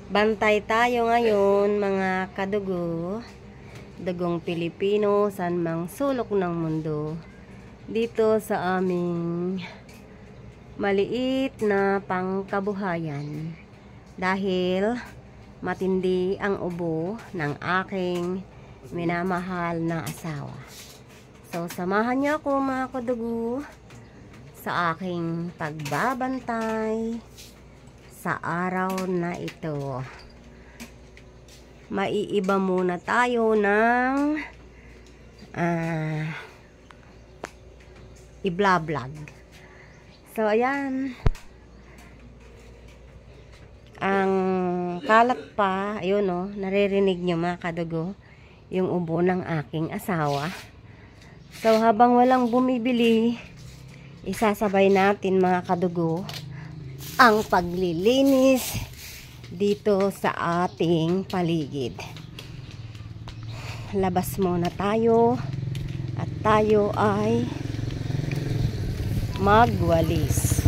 Bantay tayo ngayon mga kadugo, dugong Pilipino san mang sulok ng mundo, dito sa aming maliit na pangkabuhayan dahil matindi ang ubo ng aking minamahal na asawa. So samahan niyo ako mga kadugo sa aking pagbabantay sa araw na ito. Maiiba muna tayo ng i-vlog. So ayan, ang kalat pa, ayun o, naririnig nyo mga kadugo, yung ubo ng aking asawa. So habang walang bumibili, isasabay natin mga kadugo ang paglilinis dito sa ating paligid. Labas muna tayo at tayo ay magwalis.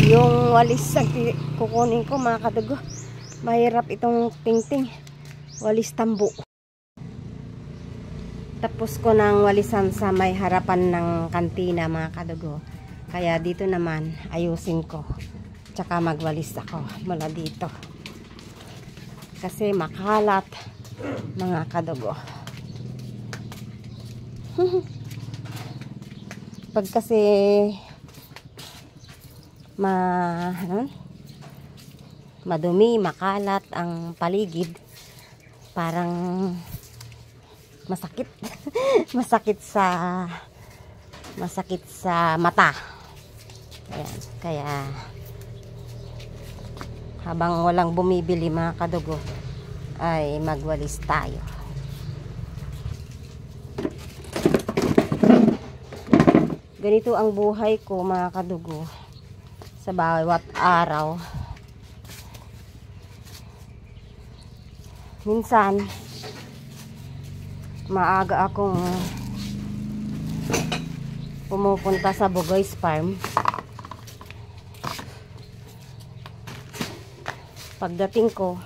Yung walis ang kukunin ko mga kadugo, mahirap itong tingting, walis tambo. Tapos ko nang walisan sa may harapan ng kantina mga kadugo, kaya dito naman ayusin ko, tsaka magwalis ako mula dito kasi makalat mga kadugo. Pag kasi madumi, makalat ang paligid, parang masakit. masakit sa mata. Ayan, kaya habang walang bumibili mga kadugo ay magwalis tayo. Ganito ang buhay ko mga kadugo sa bawat araw. Minsan maaga akong pumupunta sa Bugoy's Farm. Pagdating ko,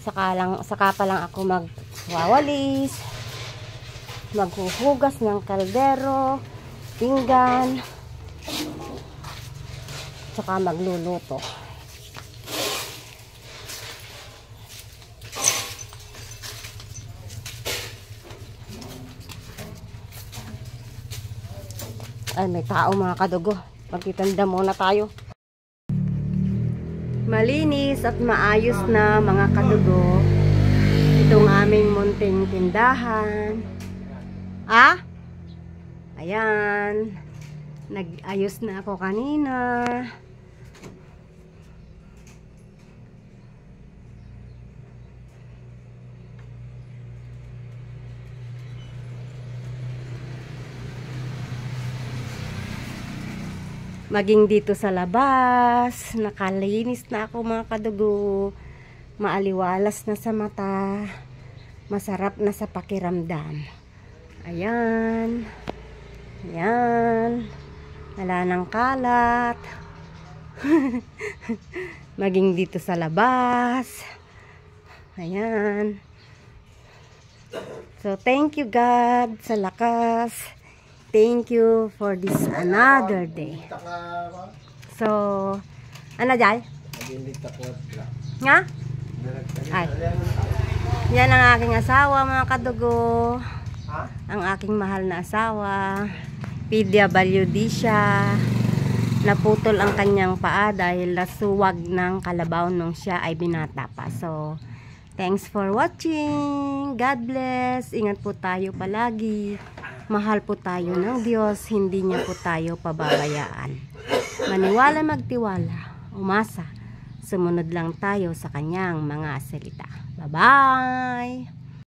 saka pa lang ako magwawalis, maghuhugas ng kaldero, pinggan, tsaka magluluto. Ay, may tao mga kadugo. Magtitanda muna tayo. Malinis at maayos na mga kadugo itong aming munting tindahan. Ayan, nag-ayos na ako kanina. Maging dito sa labas, nakalinis na ako mga kadugo, maaliwalas na sa mata, masarap na sa pakiramdam. Ayan, ayan, wala nang kalat. Maging dito sa labas, ayan. So thank you God sa lakas. Thank you for this another day. So, ano dyan? Nga? Ay. Yan ang aking asawa mga kadugo. Ang aking mahal na asawa. PWD siya. naputol ang kanyang paa dahil nasuwag ng kalabaw nung siya ay binata pa. So, thanks for watching. God bless. Ingat po tayo palagi. Mahal po tayo ng Diyos. Hindi niya po tayo pababayaan. Maniwala, magtiwala, umasa. Sumunod lang tayo sa kanyang mga salita. Bye-bye!